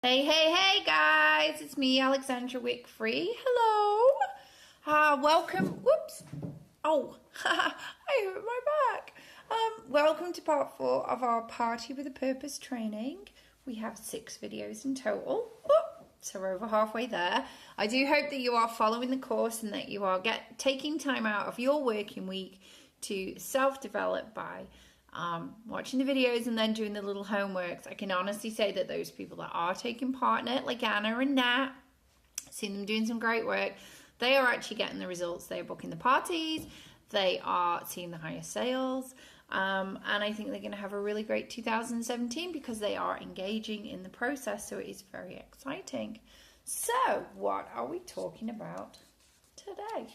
Hey guys, it's me, Alexandra Wickfree. Hello. Welcome. Whoops. Oh, I hurt my back. Welcome to part 4 of our Party with a Purpose training. We have 6 videos in total. So we're over halfway there. I do hope that you are following the course and that you are taking time out of your working week to self-develop by watching the videos and then doing the little homeworks. I can honestly say that those people that are taking part in it, like Anna and Nat, seen them doing some great work, they are actually getting the results. They are booking the parties, they are seeing the highest sales, and I think they're going to have a really great 2017 because they are engaging in the process, so it is very exciting. So what are we talking about today?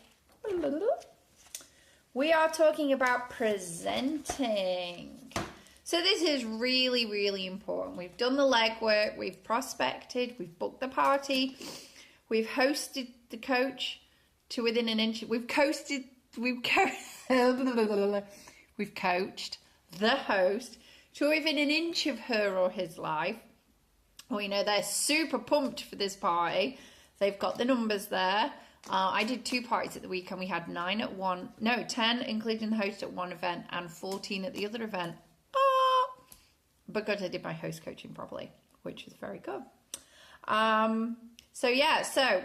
We are talking about presenting. So this is really, really important. We've done the legwork, we've prospected, we've booked the party, we've hosted the coach to within an inch. We've coached the host to within an inch of her or his life. Well, you know, they're super pumped for this party. They've got the numbers there. I did 2 parties at the weekend. We had 10 including the host at one event and 14 at the other event. Because I did my host coaching properly, which was very good. So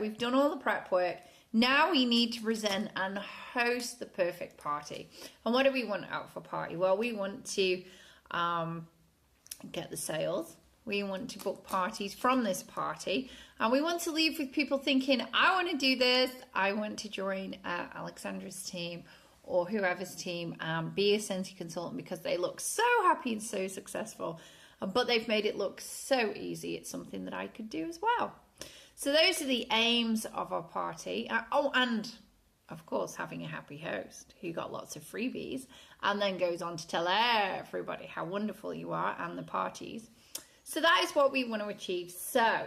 we've done all the prep work. Now we need to present and host the perfect party. And what do we want out of a party? Well, we want to get the sales. We want to book parties from this party, and we want to leave with people thinking, I want to do this, I want to join Alexandra's team or whoever's team, be a Scentsy consultant, because they look so happy and so successful, but they've made it look so easy. It's something that I could do as well. So those are the aims of our party. And of course, having a happy host who got lots of freebies and then goes on to tell everybody how wonderful you are and the parties. So that is what we want to achieve. So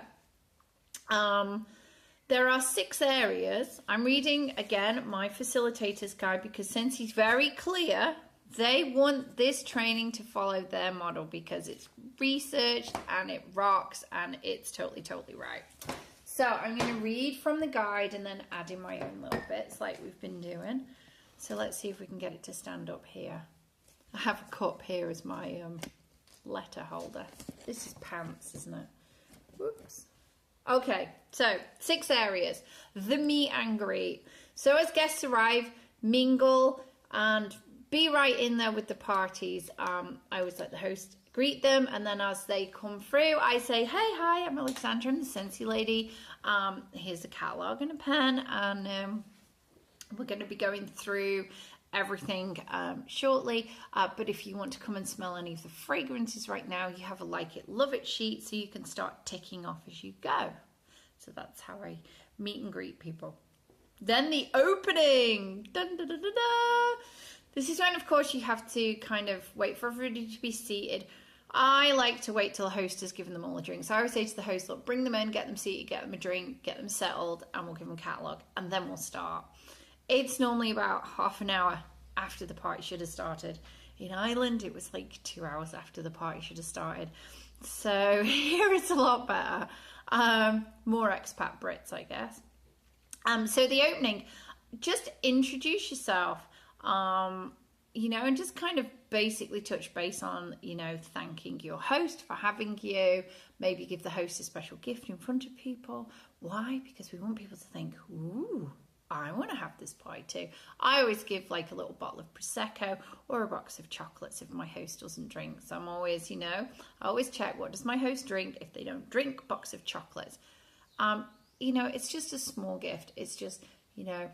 there are 6 areas. I'm reading again my facilitator's guide because since he's very clear, they want this training to follow their model because it's researched and it rocks and it's totally right. So I'm going to read from the guide and then add in my own little bits like we've been doing. So let's see if we can get it to stand up here. I have a cup here as my letter holder. This is pants, isn't it? Whoops. Okay, so 6 areas. The meet and greet. So as guests arrive, mingle and be right in there with the parties. I always let the host greet them, and then as they come through, I say, hey, hi, I'm Alexandra, I'm the Scentsy lady. Here's a catalogue and a pen, and we're going to be going through everything shortly, but if you want to come and smell any of the fragrances right now, you have a like it love it sheet so you can start ticking off as you go. So that's how I meet and greet people. Then the opening. Dun, dun, dun, dun, dun. This is when, of course, you have to kind of wait for everybody to be seated. I like to wait till the host has given them all a drink. So I always say to the host, look, bring them in, get them seated, get them a drink, get them settled, and we'll give them a catalogue, and then we'll start. It's normally about half an hour after the party should have started. In Ireland, it was like 2 hours after the party should have started. So here it's a lot better. More expat Brits, I guess. So the opening, just introduce yourself, you know, and just kind of basically touch base on, you know, thanking your host for having you. Maybe give the host a special gift in front of people. Why? Because we want people to think, ooh, I want to have this pie too. I always give like a little bottle of Prosecco or a box of chocolates if my host doesn't drink. So I'm always, you know, I always check, what does my host drink? If they don't drink, box of chocolates. You know, it's just a small gift. It's just, you know,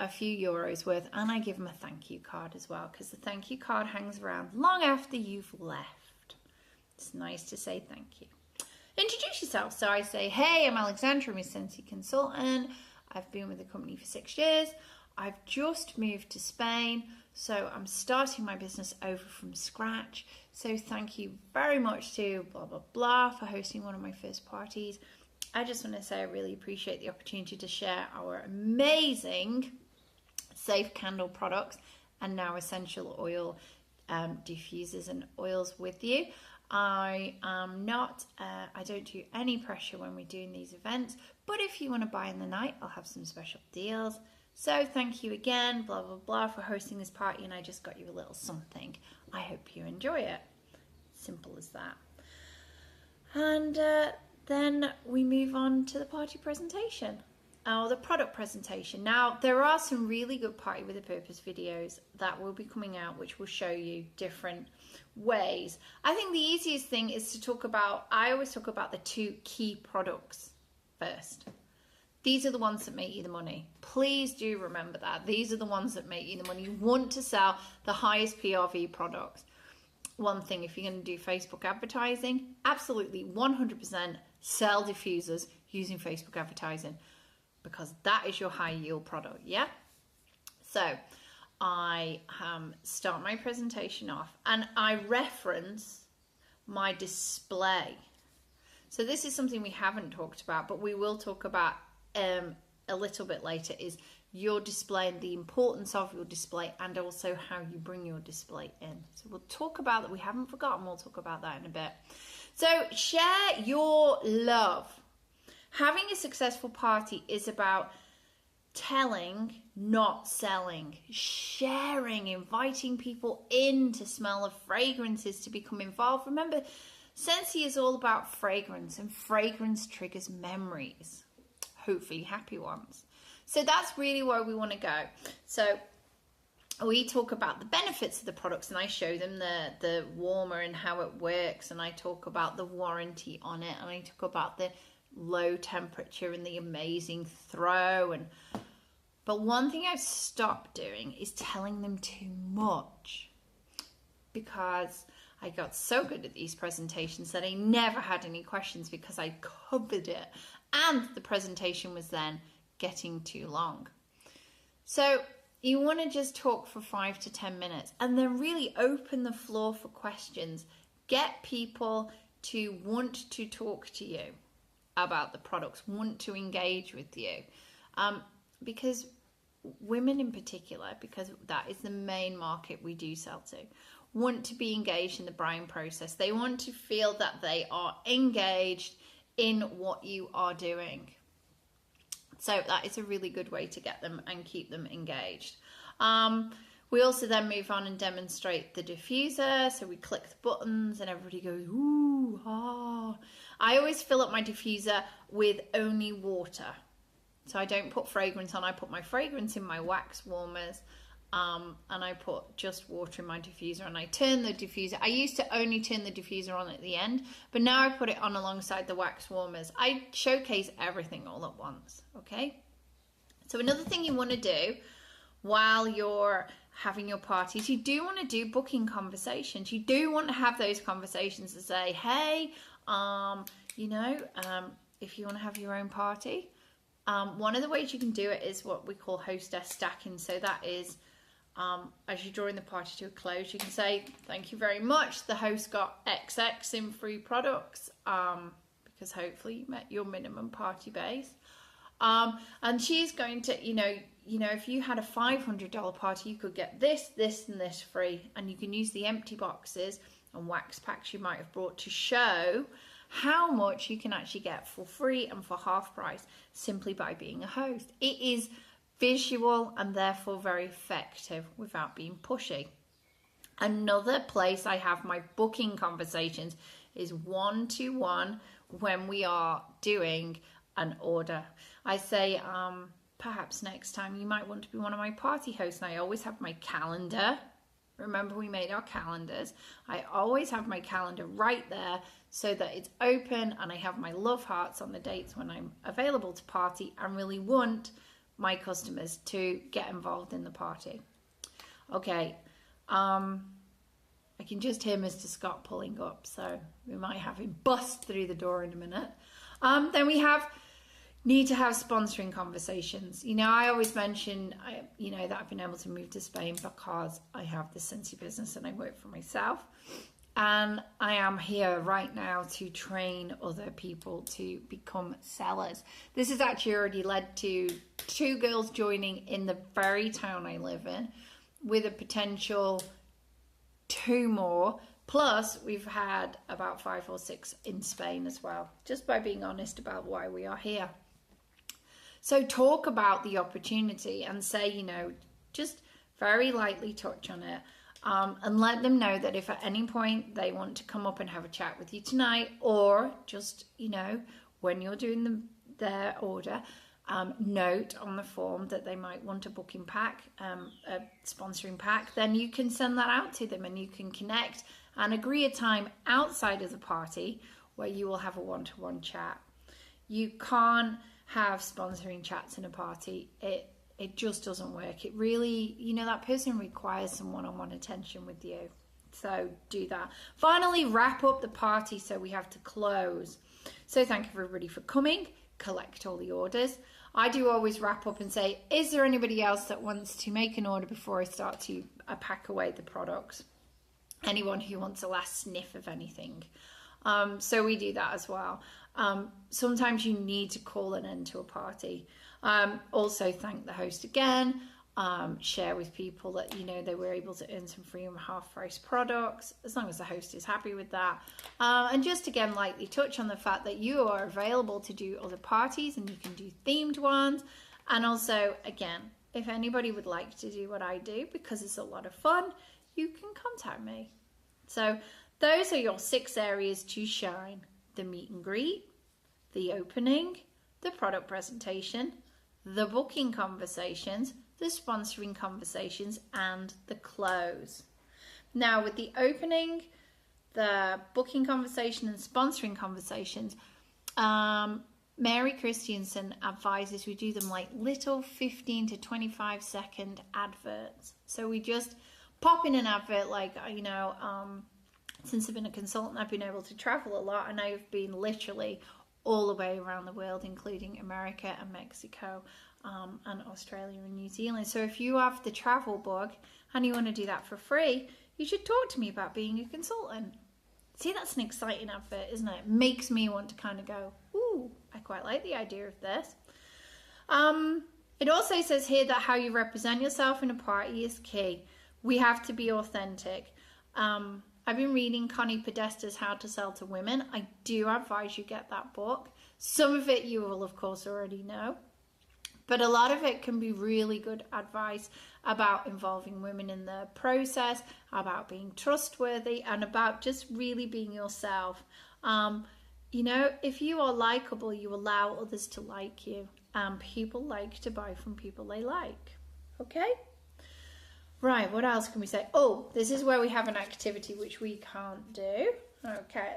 a few euros worth. And I give them a thank you card as well, because the thank you card hangs around long after you've left. It's nice to say thank you. Introduce yourself. So I say, hey, I'm Alexandra, I'm a Scentsy consultant. I've been with the company for 6 years. I've just moved to Spain, so I'm starting my business over from scratch. So thank you very much to blah, blah, blah for hosting one of my first parties. I just want to say I really appreciate the opportunity to share our amazing safe candle products and now essential oil diffusers and oils with you. I am not, I don't do any pressure when we're doing these events, but if you want to buy in the night, I'll have some special deals. So thank you again, blah, blah, blah, for hosting this party, and I just got you a little something. I hope you enjoy it. Simple as that. And then we move on to the party presentation. Or the product presentation. Now, there are some really good Party with a Purpose videos that will be coming out, which will show you different ways. I think the easiest thing is to talk about, I always talk about the 2 key products first. These are the ones that make you the money. Please do remember that. These are the ones that make you the money. You want to sell the highest PRV products. One thing, if you're going to do Facebook advertising, absolutely 100% sell diffusers using Facebook advertising, because that is your high yield product, yeah? So I start my presentation off and I reference my display. So this is something we haven't talked about, but we will talk about a little bit later, is your display and the importance of your display, and also how you bring your display in. So we'll talk about that. We haven't forgotten. We'll talk about that in a bit. So share your love. Having a successful party is about telling, not selling, sharing, inviting people in to smell of fragrances, to become involved. Remember, Scentsy is all about fragrance, and fragrance triggers memories, hopefully happy ones. So that's really where we want to go. So we talk about the benefits of the products, and I show them the warmer and how it works, and I talk about the warranty on it, and I talk about the low temperature and the amazing throw. But one thing I've stopped doing is telling them too much, because I got so good at these presentations that I never had any questions, because I covered it and the presentation was then getting too long. So you want to just talk for 5 to 10 minutes and then really open the floor for questions. Get people to want to talk to you about the products, want to engage with you, because women in particular, because that is the main market we do sell to, want to be engaged in the buying process. They want to feel that they are engaged in what you are doing. So that is a really good way to get them and keep them engaged. We also then move on and demonstrate the diffuser. So we click the buttons and everybody goes, ooh, ah. I always fill up my diffuser with only water. So I don't put fragrance on. I put my fragrance in my wax warmers, and I put just water in my diffuser, and I turn the diffuser. I used to only turn the diffuser on at the end, but now I put it on alongside the wax warmers. I showcase everything all at once, okay? So another thing you want to do while you're having your parties, you do want to do booking conversations. You do want to have those conversations to say, hey, if you want to have your own party, one of the ways you can do it is what we call hostess stacking. So that is, as you're drawing the party to a close, you can say, thank you very much. The host got XX in free products, because hopefully you met your minimum party base. And she's going to, if you had a $500 party, you could get this, this, and this free. And you can use the empty boxes and wax packs you might have brought to show how much you can actually get for free and for half price simply by being a host. It is visual and therefore very effective without being pushy. Another place I have my booking conversations is one-to-one when we are doing an order. I say, perhaps next time you might want to be one of my party hosts. And I always have my calendar. Remember, we made our calendars. I always have my calendar right there so that it's open, and I have my love hearts on the dates when I'm available to party and really want my customers to get involved in the party. Okay, I can just hear Mr. Scott pulling up, so we might have him bust through the door in a minute. Then we need to have sponsoring conversations. I always mention, that I've been able to move to Spain because I have the Scentsy business and I work for myself. And I am here right now to train other people to become sellers. This has actually already led to 2 girls joining in the very town I live in, with a potential 2 more Plus, we've had about 5 or 6 in Spain as well, just by being honest about why we are here. So talk about the opportunity and say, you know, just very lightly touch on it, and let them know that if at any point they want to come up and have a chat with you tonight, or just, you know, when you're doing their order, note on the form that they might want a booking pack, a sponsoring pack, then you can send that out to them and you can connect and agree a time outside of the party where you will have a one-to-one chat. You can't have sponsoring chats in a party. It just doesn't work. It really, you know, that person requires some one-on-one attention with you. So do that. Finally, wrap up the party, so we have to close. So thank everybody for coming. Collect all the orders. I do always wrap up and say, is there anybody else that wants to make an order before I start to pack away the products? Anyone who wants a last sniff of anything. So we do that as well. Sometimes you need to call an end to a party. Also thank the host again. Share with people that, you know, they were able to earn some free and half price products, as long as the host is happy with that. And just again, lightly touch on the fact that you are available to do other parties and you can do themed ones. And also, again, if anybody would like to do what I do, because it's a lot of fun, you can contact me. So those are your 6 areas to shine: the meet and greet, the opening, the product presentation, the booking conversations, the sponsoring conversations, and the close. Now with the opening, the booking conversation and sponsoring conversations, Mary Christiansen advises we do them like little 15 to 25 second adverts. So we just pop in an advert, like, you know, since I've been a consultant, I've been able to travel a lot, and I've been literally all the way around the world, including America and Mexico, and Australia and New Zealand. So if you have the travel bug and you want to do that for free, you should talk to me about being a consultant. See, that's an exciting advert, isn't it? It makes me want to kind of go, ooh, I quite like the idea of this. It also says here that how you represent yourself in a party is key. We have to be authentic. I've been reading Connie Podesta's How to Sell to Women. I do advise you get that book. Some of it you will, of course, already know. But a lot of it can be really good advice about involving women in the process, about being trustworthy, and about just really being yourself. You know, if you are likable, you allow others to like you. And people like to buy from people they like. Okay? Right, what else can we say? Oh, this is where we have an activity which we can't do. Okay.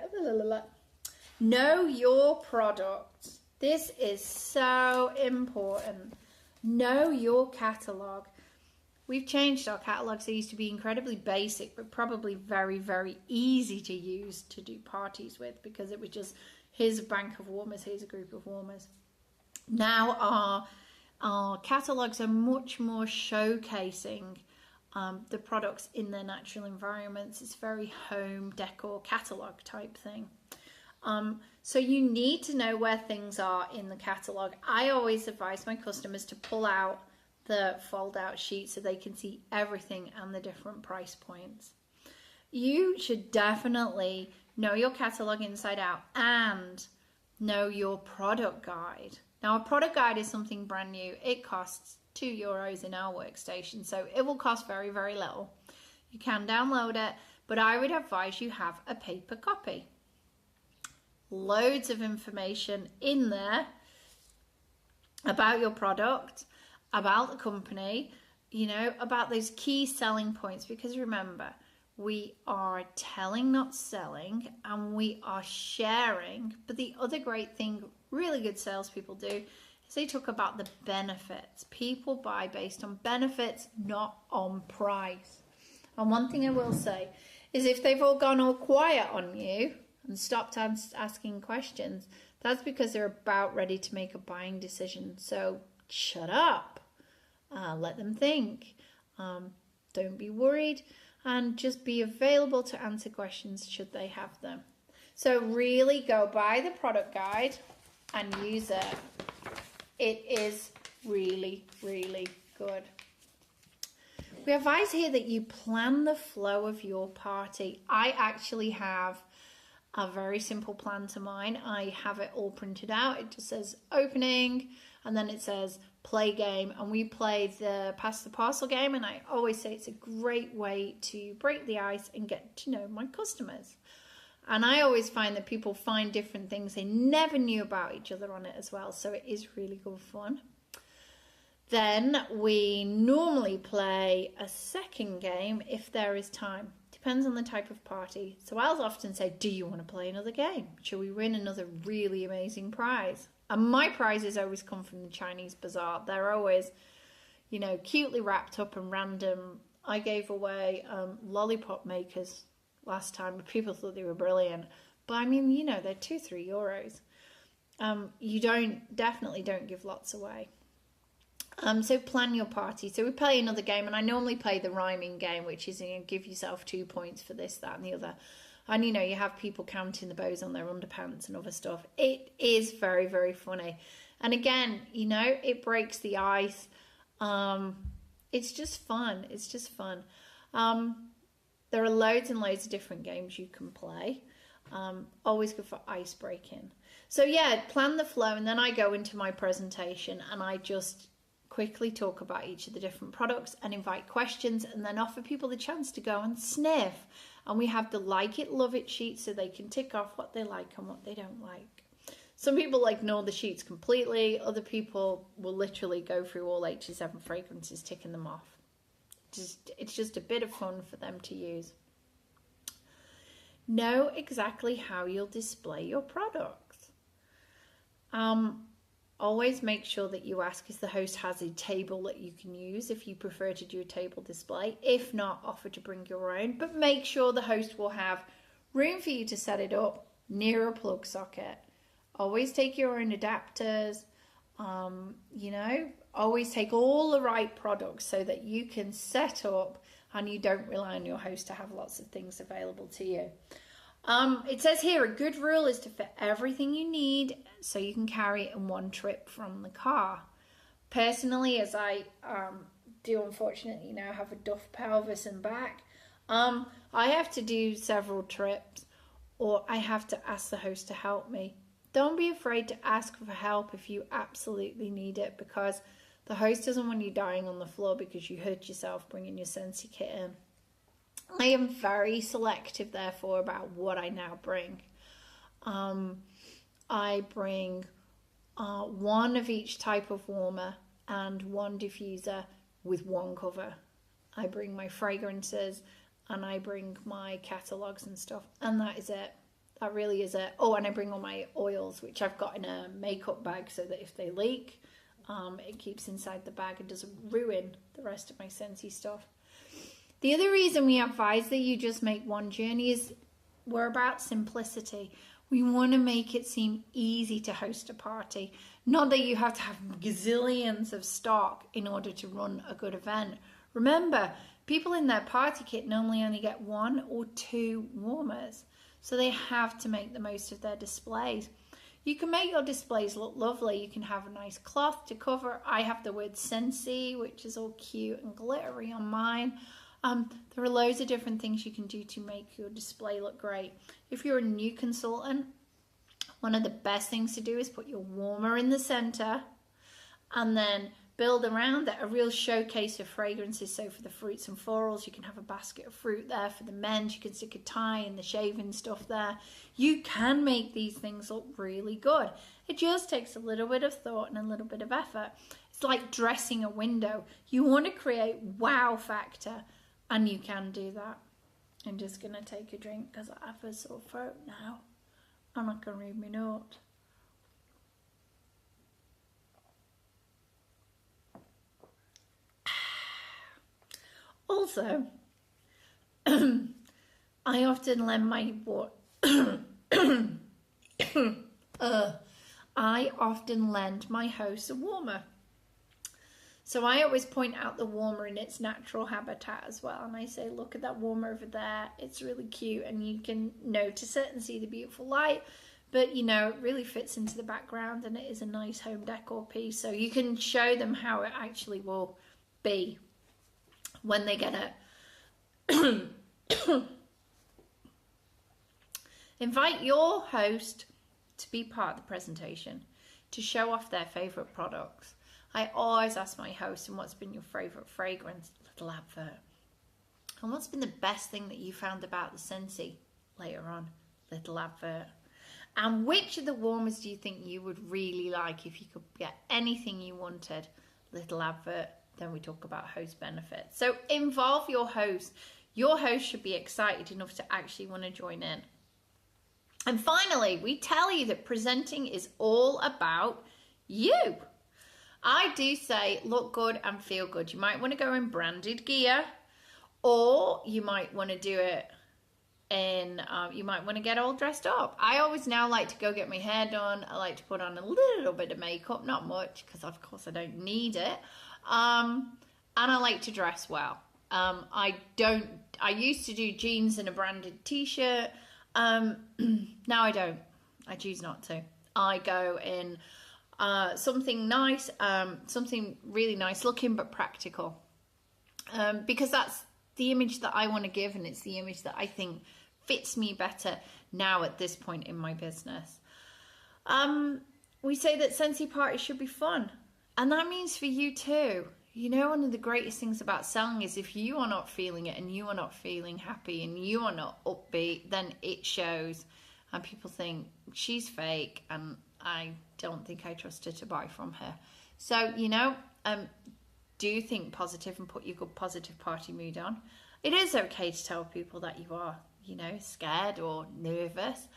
Know your products. This is so important. Know your catalogue. We've changed our catalogues. They used to be incredibly basic, but probably very, very easy to use to do parties with, because it was just, here's a bank of warmers, here's a group of warmers. Now our catalogues are much more showcasing the products in their natural environments. It's very home decor catalogue type thing. So you need to know where things are in the catalogue. I always advise my customers to pull out the fold out sheet so they can see everything and the different price points. You should definitely know your catalogue inside out and know your product guide. Now, a product guide is something brand new. It costs €2 in our workstation, so it will cost very, very little. You can download it, but I would advise you have a paper copy. Loads of information in there about your product, about the company, you know, about those key selling points, because remember, we are telling, not selling, and we are sharing. But the other great thing really good salespeople do is they talk about the benefits. People buy based on benefits, not on price. And one thing I will say is if they've all gone all quiet on you and stopped asking questions, that's because they're about ready to make a buying decision. So shut up, let them think. Don't be worried, and just be available to answer questions should they have them. So really go buy the product guide and use it. It is really, really good. We advise here that you plan the flow of your party. I actually have a very simple plan to mine. I have it all printed out. It just says opening, and then it says play game, and we play the pass the parcel game, and I always say it's a great way to break the ice and get to know my customers. And I always find that people find different things they never knew about each other on it as well, so it is really good fun. Then we normally play a second game if there is time. Depends on the type of party. So I'll often say, do you want to play another game? Shall we win another really amazing prize? And my prizes always come from the Chinese bazaar. They're always, you know, cutely wrapped up and random. I gave away lollipop makers last time, but people thought they were brilliant. But I mean, you know, they're €2-3. You definitely don't give lots away. So plan your party. So we play another game, and I normally play the rhyming game, which is, you know, give yourself 2 points for this, that, and the other. And, you know, you have people counting the bows on their underpants and other stuff. It is very, very funny. And again, you know, it breaks the ice. It's just fun. It's just fun. There are loads and loads of different games you can play. Always good for ice breaking. So yeah, plan the flow, and then I go into my presentation and I just quickly talk about each of the different products and invite questions, and then offer people the chance to go and sniff. And we have the like it, love it sheet so they can tick off what they like and what they don't like. Some people ignore the sheets completely. Other people will literally go through all 87 fragrances, ticking them off. It's just a bit of fun for them to use. Know exactly how you'll display your products. Always make sure that you ask if the host has a table that you can use if you prefer to do a table display. If not, offer to bring your own, but make sure the host will have room for you to set it up near a plug socket. Always take your own adapters. You know, always take all the right products so that you can set up and you don't rely on your host to have lots of things available to you. It says here, a good rule is to fit everything you need so you can carry it in one trip from the car. Personally, as I do unfortunately now have a duff pelvis and back, I have to do several trips, or I have to ask the host to help me. Don't be afraid to ask for help if you absolutely need it, because the host doesn't want you dying on the floor because you hurt yourself bringing your Scentsy kit in. I am very selective, therefore, about what I now bring. I bring one of each type of warmer and one diffuser with one cover. I bring my fragrances and I bring my catalogues and stuff, and that is it. That really is it. Oh, and I bring all my oils, which I've got in a makeup bag so that if they leak, it keeps inside the bag and doesn't ruin the rest of my Scentsy stuff. The other reason we advise that you just make one journey is we're about simplicity. We want to make it seem easy to host a party. Not that you have to have gazillions of stock in order to run a good event. Remember, people in their party kit normally only get 1 or 2 warmers, so they have to make the most of their displays. You can make your displays look lovely. You can have a nice cloth to cover. I have the word Scentsy, which is all cute and glittery on mine. There are loads of different things you can do to make your display look great. If you're a new consultant, one of the best things to do is put your warmer in the center and then build around it a real showcase of fragrances. So for the fruits and florals, you can have a basket of fruit there. For the men's, you can stick a tie and the shaving stuff there. You can make these things look really good. It just takes a little bit of thought and a little bit of effort. It's like dressing a window. You want to create wow factor, and you can do that. I'm just going to take a drink because I have a sore throat now and I can read my note. Also, I often lend my I often lend my host a warmer. So I always point out the warmer in its natural habitat as well. And I say, look at that warmer over there. It's really cute. And you can notice it and see the beautiful light. But, you know, it really fits into the background and it is a nice home decor piece. So you can show them how it actually will be. when they get it. Invite your host to be part of the presentation, to show off their favourite products. I always ask my host, and what's been your favourite fragrance? Little advert. And what's been the best thing that you found about the Scentsy? Later on, little advert. And which of the warmers do you think you would really like if you could get anything you wanted? Little advert. Then we talk about host benefits. So involve your host. Your host should be excited enough to actually want to join in. And finally, we tell you that presenting is all about you. I do say look good and feel good. You might want to go in branded gear, or you might want to do it in, you might want to get all dressed up. I always now like to go get my hair done. I like to put on a little bit of makeup, not much, because of course I don't need it. And I like to dress well. I used to do jeans and a branded t-shirt. Now I don't. I choose not to. I go in something nice, something really nice looking but practical, because that's the image that I want to give, and it's the image that I think fits me better now at this point in my business. We say that Scentsy parties should be fun, and that means for you too. You know, one of the greatest things about selling is if you are not feeling it and you are not feeling happy and you are not upbeat, then it shows, and people think she's fake and I don't think I trust her to buy from her. So, you know, do think positive and put your good positive party mood on. It is okay to tell people that you are, you know, scared or nervous.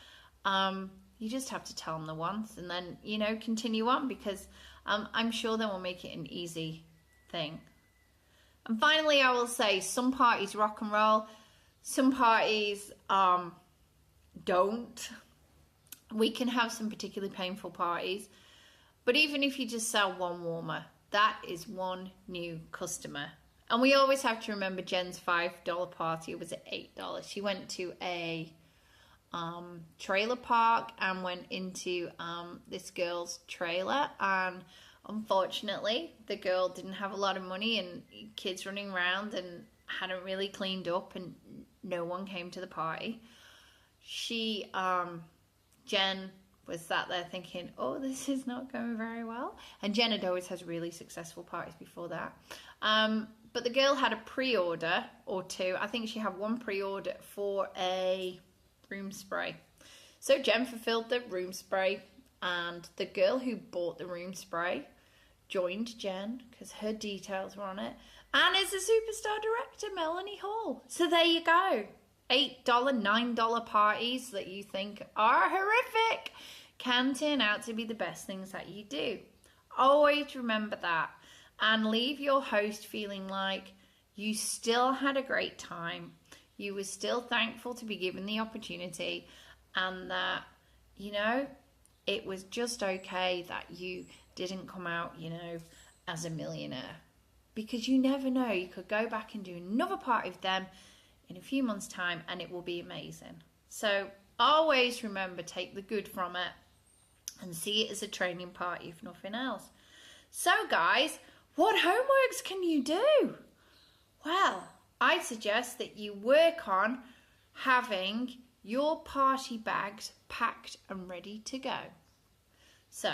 You just have to tell them the once and then, you know, continue on, because I'm sure they will make it an easy thing. And finally, I will say some parties rock and roll, some parties don't. We can have some particularly painful parties, but even if you just sell one warmer, that is one new customer. And we always have to remember Jen's $5 party was at $8. She went to a trailer park and went into this girl's trailer, and unfortunately the girl didn't have a lot of money and kids running around and hadn't really cleaned up, and no one came to the party. She Jen was sat there thinking, oh, this is not going very well. And Jen had always has really successful parties before that. But the girl had a pre-order or two. I think she had one pre-order for a room spray. So Jen fulfilled the room spray, and the girl who bought the room spray joined Jen because her details were on it, and is a superstar director, Melanie Hall. So there you go. $8, $9 parties that you think are horrific can turn out to be the best things that you do. Always remember that, and leave your host feeling like you still had a great time. You were still thankful to be given the opportunity, and that, you know, it was just okay that you didn't come out, you know, as a millionaire. Because you never know, you could go back and do another party with them in a few months' time and it will be amazing. So always remember, take the good from it and see it as a training party if nothing else. So guys, what homeworks can you do? Well, I suggest that you work on having your party bags packed and ready to go. So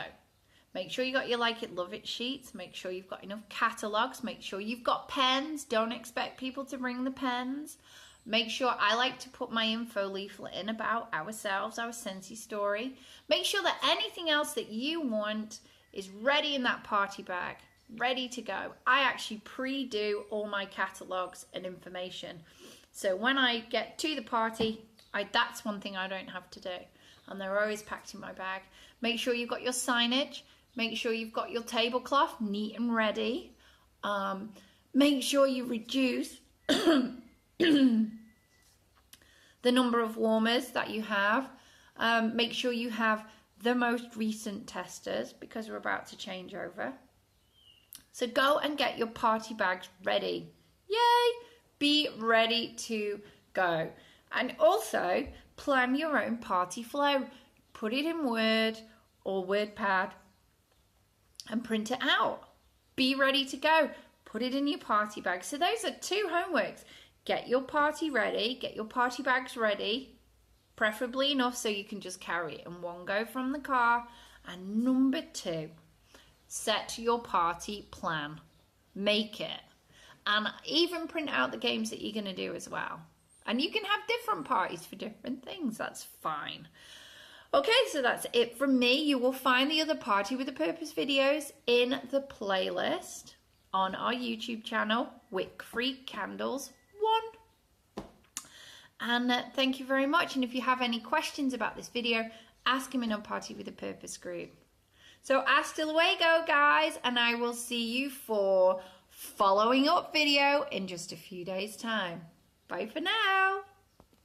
make sure you got your Like It Love It sheets. Make sure you've got enough catalogues. Make sure you've got pens. Don't expect people to bring the pens. Make sure, I like to put my info leaflet in about ourselves, our Scentsy story. Make sure that anything else that you want is ready in that party bag, ready to go. I actually pre-do all my catalogues and information. So when I get to the party, that's one thing I don't have to do. And they're always packed in my bag. Make sure you've got your signage. Make sure you've got your tablecloth neat and ready. Make sure you reduce the number of warmers that you have. Make sure you have the most recent testers, because we're about to change over. So go and get your party bags ready. Yay! Be ready to go. And also plan your own party flow. Put it in Word or WordPad and print it out. Be ready to go. put it in your party bag. So those are 2 homeworks. Get your party ready, get your party bags ready, preferably enough so you can just carry it in one go from the car. And number 2, set your party plan. Make it. And even print out the games that you're going to do as well. And you can have different parties for different things. That's fine. Okay, so that's it from me. You will find the other Party with a Purpose videos in the playlist on our YouTube channel, Wick Free Candles 1. And thank you very much. And if you have any questions about this video, ask them in our Party with a Purpose group. So hasta luego, guys, and I will see you for following up video in just a few days' time. Bye for now.